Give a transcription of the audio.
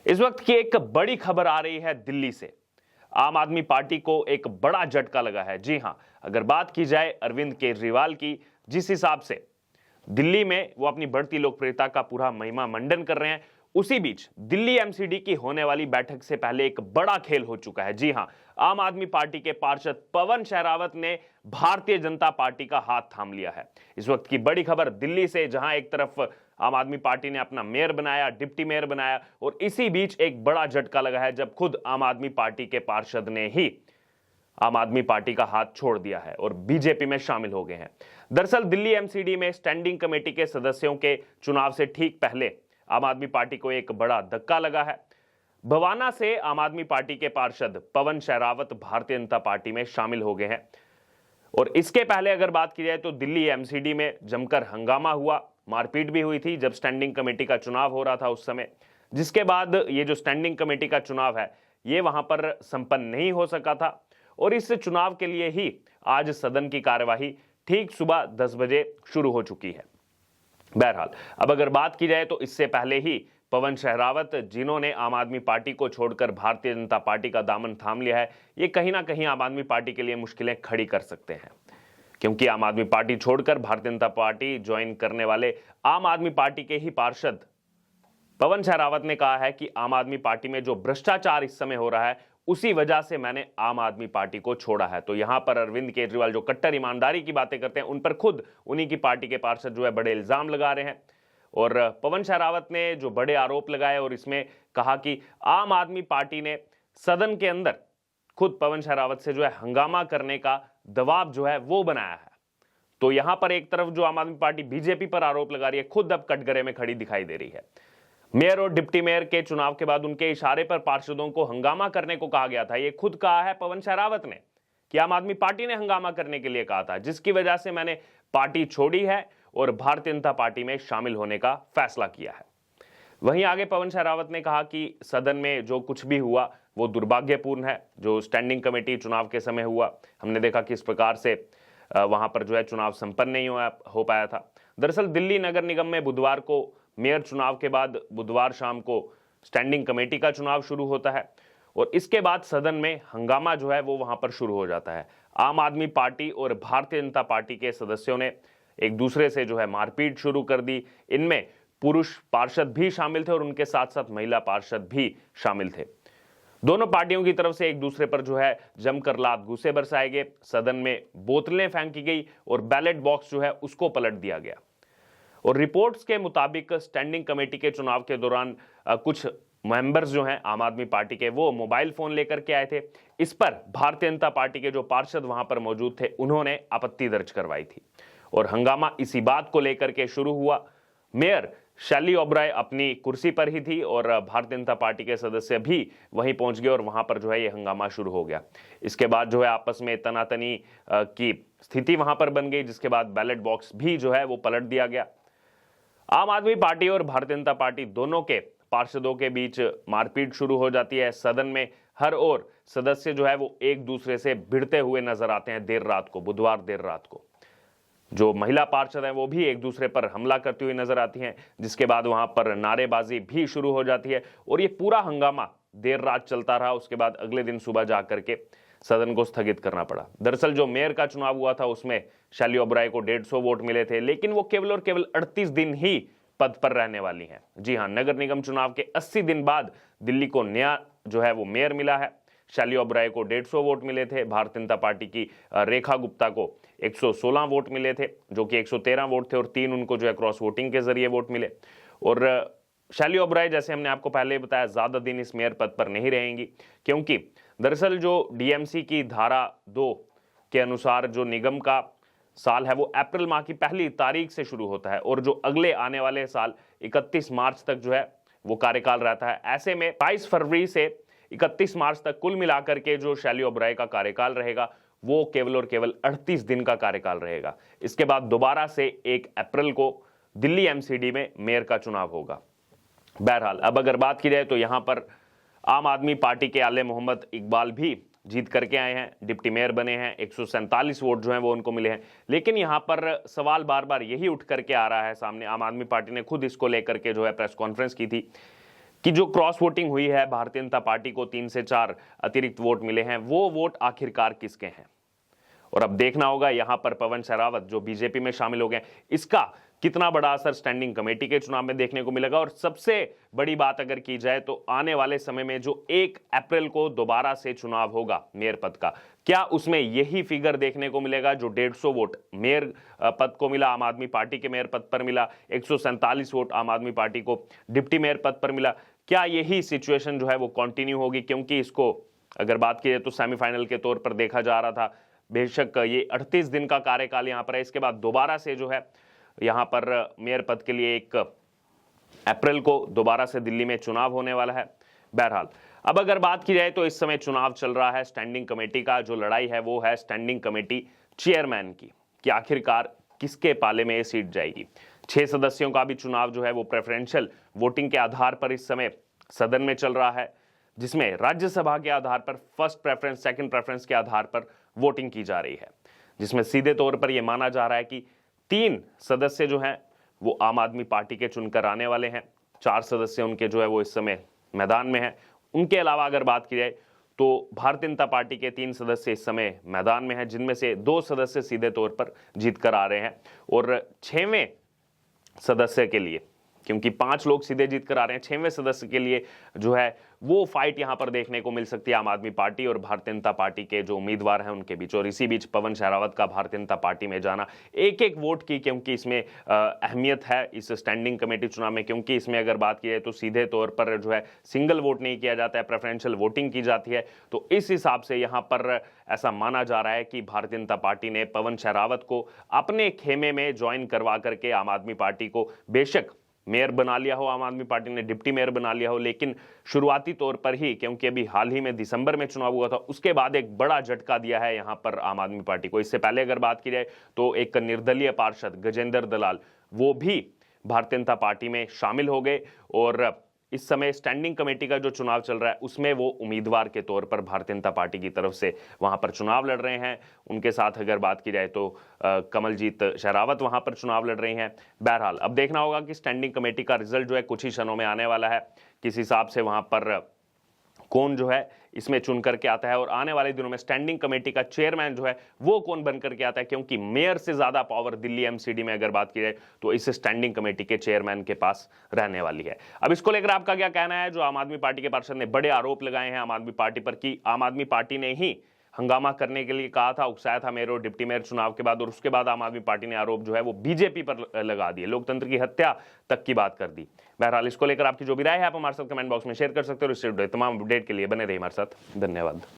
इस वक्त की एक बड़ी खबर आ रही है दिल्ली से। आम आदमी पार्टी को एक बड़ा झटका लगा है। जी हां, अगर बात की जाए अरविंद केजरीवाल की, जिस हिसाब से दिल्ली में वो अपनी बढ़ती लोकप्रियता का पूरा महिमा मंडन कर रहे हैं, उसी बीच दिल्ली एमसीडी की होने वाली बैठक से पहले एक बड़ा खेल हो चुका है। जी हां, आम आदमी पार्टी के पार्षद पवन शहरावत ने भारतीय जनता पार्टी का हाथ थाम लिया है। इस वक्त की बड़ी खबर दिल्ली से, जहां एक तरफ आम आदमी पार्टी ने अपना मेयर बनाया, डिप्टी मेयर बनाया, और इसी बीच एक बड़ा झटका लगा है जब खुद आम आदमी पार्टी के पार्षद ने ही आम आदमी पार्टी का हाथ छोड़ दिया है और बीजेपी में शामिल हो गए हैं। दरअसल दिल्ली एमसीडी में स्टैंडिंग कमेटी के सदस्यों के चुनाव से ठीक पहले आम आदमी पार्टी को एक बड़ा धक्का लगा है। भवाना से आम आदमी पार्टी के पार्षद पवन शहरावत भारतीय जनता पार्टी में शामिल हो गए हैं। और इसके पहले अगर बात की जाए तो दिल्ली एमसीडी में जमकर हंगामा हुआ, मारपीट भी हुई थी जब स्टैंडिंग कमेटी का चुनाव हो रहा था उस समय। जिसके बाद ये जो स्टैंडिंग कमेटी का चुनाव है, ये वहां पर संपन्न नहीं हो सका था और इस चुनाव के लिए ही आज सदन की कार्यवाही ठीक सुबह 10 बजे शुरू हो चुकी है। बहरहाल, अब अगर बात की जाए तो इससे पहले ही पवन शहरावत, जिन्होंने आम आदमी पार्टी को छोड़कर भारतीय जनता पार्टी का दामन थाम लिया है, ये कहीं ना कहीं आम आदमी पार्टी के लिए मुश्किलें खड़ी कर सकते हैं, क्योंकि आम आदमी पार्टी छोड़कर भारतीय जनता पार्टी ज्वाइन करने वाले आम आदमी पार्टी के ही पार्षद पवन शहरावत ने कहा है कि आम आदमी पार्टी में जो भ्रष्टाचार इस समय हो रहा है, उसी वजह से मैंने आम आदमी पार्टी को छोड़ा है। तो यहां पर अरविंद केजरीवाल जो कट्टर ईमानदारी की बातें करते हैं, उन पर खुद उन्हीं की पार्टी के पार्षद जो है बड़े इल्जाम लगा रहे हैं। और पवन शहरावत ने जो बड़े आरोप लगाए और इसमें कहा कि आम आदमी पार्टी ने सदन के अंदर खुद पवन शहरावत से जो है हंगामा करने का दबाव जो है वो बनाया है। तो यहां पर एक तरफ जो आम आदमी पार्टी बीजेपी पर आरोप लगा रही है, खुद अब कटघरे में खड़ी दिखाई दे रही है। मेयर और डिप्टी मेयर के चुनाव के बाद उनके इशारे पर पार्षदों को हंगामा करने को कहा गया था। ये खुद कहा है पवन शहरावत ने कि आम आदमी पार्टी ने हंगामा करने के लिए कहा था, जिसकी वजह से मैंने पार्टी छोड़ी है और भारतीय जनता पार्टी में शामिल होने का फैसला किया है। वहीं आगे पवन शहरावत ने कहा कि सदन में जो कुछ भी हुआ वो दुर्भाग्यपूर्ण है। जो स्टैंडिंग कमेटी चुनाव के समय हुआ, हमने देखा किस प्रकार से वहां पर जो है चुनाव संपन्न नहीं हो पाया था। दरअसल दिल्ली नगर निगम में बुधवार को मेयर चुनाव के बाद बुधवार शाम को स्टैंडिंग कमेटी का चुनाव शुरू होता है और इसके बाद सदन में हंगामा जो है वो वहां पर शुरू हो जाता है। आम आदमी पार्टी और भारतीय जनता पार्टी के सदस्यों ने एक दूसरे से जो है मारपीट शुरू कर दी। इनमें पुरुष पार्षद भी शामिल थे और उनके साथ साथ महिला पार्षद भी शामिल थे। दोनों पार्टियों की तरफ से एक दूसरे पर जो है जमकर लात घूंसे बरसाए गए, सदन में बोतलें फेंकी गई और बैलेट बॉक्स जो है उसको पलट दिया गया। और रिपोर्ट्स के मुताबिक स्टैंडिंग कमेटी के चुनाव के दौरान कुछ मेंबर्स जो हैं आम आदमी पार्टी के, वो मोबाइल फोन लेकर के आए थे। इस पर भारतीय जनता पार्टी के जो पार्षद वहां पर मौजूद थे, उन्होंने आपत्ति दर्ज करवाई थी और हंगामा इसी बात को लेकर के शुरू हुआ। मेयर शैली ओबराय अपनी कुर्सी पर ही थी और भारतीय जनता पार्टी के सदस्य भी वहीं पहुंच गए और वहां पर जो है ये हंगामा शुरू हो गया। इसके बाद जो है आपस में तनातनी की स्थिति वहां पर बन गई, जिसके बाद बैलेट बॉक्स भी जो है वो पलट दिया गया। आम आदमी पार्टी और भारतीय जनता पार्टी दोनों के पार्षदों के बीच मारपीट शुरू हो जाती है। सदन में हर ओर सदस्य जो है वो एक दूसरे से भिड़ते हुए नजर आते हैं। देर रात को, बुधवार देर रात को, जो महिला पार्षद हैं वो भी एक दूसरे पर हमला करती हुई नजर आती हैं, जिसके बाद वहां पर नारेबाजी भी शुरू हो जाती है और ये पूरा हंगामा देर रात चलता रहा। उसके बाद अगले दिन सुबह जाकर के सदन को स्थगित करना पड़ा। दरअसल जो मेयर का चुनाव हुआ था उसमें शैली ओबराय को 150 वोट मिले थे, लेकिन वो केवल और केवल 38 दिन ही पद पर रहने वाली हैं। जी हां, नगर निगम चुनाव के 80 दिन बाद दिल्ली को नया जो है वो मेयर मिला है। शैली ओबराय को 150 वोट मिले थे। भारतीय जनता पार्टी की रेखा गुप्ता को 116 वोट मिले थे, जो कि 113 वोट थे और 3 उनको जो है क्रॉस वोटिंग के जरिए वोट मिले। और शैली ओबराय, जैसे हमने आपको पहले बताया, ज्यादा दिन इस मेयर पद पर नहीं रहेंगी, क्योंकि दरअसल जो डीएमसी की धारा 2 के अनुसार जो निगम का साल है वो अप्रैल माह की पहली तारीख से शुरू होता है और जो अगले आने वाले साल 31 मार्च तक जो है वो कार्यकाल रहता है। ऐसे में 22 फरवरी से 31 मार्च तक कुल मिलाकर के जो शैली ओबराय का कार्यकाल रहेगा वो केवल और केवल 38 दिन का कार्यकाल रहेगा। इसके बाद दोबारा से 1 अप्रैल को दिल्ली एमसीडी में मेयर का चुनाव होगा। बहरहाल, अब अगर बात की जाए तो यहां पर आम आदमी पार्टी के आले मोहम्मद इकबाल भी जीत करके आए हैं, डिप्टी मेयर बने हैं, 147 वोट जो हैं वो उनको मिले हैं। लेकिन यहां पर सवाल बार बार यही उठ करके आ रहा है सामने, आम आदमी पार्टी ने खुद इसको लेकर के जो है प्रेस कॉन्फ्रेंस की थी कि जो क्रॉस वोटिंग हुई है, भारतीय जनता पार्टी को 3 से 4 अतिरिक्त वोट मिले हैं, वो वोट आखिरकार किसके हैं। और अब देखना होगा यहां पर पवन शेरावत जो बीजेपी में शामिल हो गए, इसका कितना बड़ा असर स्टैंडिंग कमेटी के चुनाव में देखने को मिलेगा। और सबसे बड़ी बात अगर की जाए तो आने वाले समय में जो 1 अप्रैल को दोबारा से चुनाव होगा मेयर पद का, क्या उसमें यही फिगर देखने को मिलेगा जो 150 वोट मेयर पद को मिला, आम आदमी पार्टी के मेयर पद पर मिला, 147 वोट आम आदमी पार्टी को डिप्टी मेयर पद पर मिला, क्या यही सिचुएशन जो है वो कंटिन्यू होगी। क्योंकि इसको अगर बात की जाए तो सेमीफाइनल के तौर पर देखा जा रहा था। बेशक ये 38 दिन का कार्यकाल यहां पर है, इसके बाद दोबारा से जो है यहां पर मेयर पद के लिए 1 अप्रैल को दोबारा से दिल्ली में चुनाव होने वाला है। बहरहाल अब अगर बात की जाए तो इस समय चुनाव चल रहा है स्टैंडिंग कमेटी का। जो लड़ाई है वो है स्टैंडिंग कमेटी चेयरमैन की, कि आखिरकार किसके पाले में ये सीट जाएगी। 6 सदस्यों का भी चुनाव जो है वो प्रेफरेंशियल वोटिंग के आधार पर इस समय सदन में चल रहा है, जिसमें राज्यसभा के आधार पर फर्स्ट प्रेफरेंस, सेकंड प्रेफरेंस के आधार पर वोटिंग की जा रही है, जिसमें सीधे तौर पर यह माना जा रहा है कि 3 सदस्य जो हैं वो आम आदमी पार्टी के चुनकर आने वाले हैं, 4 सदस्य उनके जो है वो इस समय मैदान में हैं। उनके अलावा अगर बात की जाए तो भारतीय जनता पार्टी के 3 सदस्य इस समय मैदान में हैं, जिनमें से 2 सदस्य सीधे तौर पर जीत कर आ रहे हैं। और 6वें सदस्य के लिए, क्योंकि 5 लोग सीधे जीत कर आ रहे हैं, 6वें सदस्य के लिए जो है वो फाइट यहां पर देखने को मिल सकती है आम आदमी पार्टी और भारतीय जनता पार्टी के जो उम्मीदवार हैं उनके बीच। और इसी बीच पवन शेरावत का भारतीय जनता पार्टी में जाना एक वोट की, क्योंकि इसमें अहमियत है इस स्टैंडिंग कमेटी चुनाव में, क्योंकि इसमें अगर बात की जाए तो सीधे तौर पर जो है सिंगल वोट नहीं किया जाता है, प्रेफरेंशियल वोटिंग की जाती है। तो इस हिसाब से यहां पर ऐसा माना जा रहा है कि भारतीय जनता पार्टी ने पवन शेरावत को अपने खेमे में ज्वाइन करवा करके आम आदमी पार्टी को बेशक मेयर बना लिया हो, आम आदमी पार्टी ने डिप्टी मेयर बना लिया हो, लेकिन शुरुआती तौर पर ही, क्योंकि अभी हाल ही में दिसंबर में चुनाव हुआ था, उसके बाद एक बड़ा झटका दिया है यहां पर आम आदमी पार्टी को। इससे पहले अगर बात की जाए तो एक निर्दलीय पार्षद गजेंद्र दलाल वो भी भारतीय जनता पार्टी में शामिल हो गए और इस समय स्टैंडिंग कमेटी का जो चुनाव चल रहा है उसमें वो उम्मीदवार के तौर पर भारतीय जनता पार्टी की तरफ से वहां पर चुनाव लड़ रहे हैं। उनके साथ अगर बात की जाए तो कमलजीत शेरावत वहां पर चुनाव लड़ रही हैं। बहरहाल अब देखना होगा कि स्टैंडिंग कमेटी का रिजल्ट जो है कुछ ही क्षणों में आने वाला है, किस हिसाब से वहां पर कौन जो है इसमें चुन करके आता है और आने वाले दिनों में स्टैंडिंग कमेटी का चेयरमैन जो है वो कौन बन करके आता है, क्योंकि मेयर से ज्यादा पावर दिल्ली एमसीडी में अगर बात की जाए तो इस स्टैंडिंग कमेटी के चेयरमैन के पास रहने वाली है। अब इसको लेकर आपका क्या कहना है। जो आम आदमी पार्टी के पार्षद ने बड़े आरोप लगाए हैं आम आदमी पार्टी पर कि आम आदमी पार्टी ने ही हंगामा करने के लिए कहा था, उकसाया था मेयर और डिप्टी मेयर चुनाव के बाद, और उसके बाद आम आदमी पार्टी ने आरोप जो है वो बीजेपी पर लगा दिए, लोकतंत्र की हत्या तक की बात कर दी। बहरहाल इसको लेकर आपकी जो भी राय है आप हमारे साथ कमेंट बॉक्स में शेयर कर सकते हो। इस तमाम अपडेट के लिए बने रहिए हमारे साथ। धन्यवाद।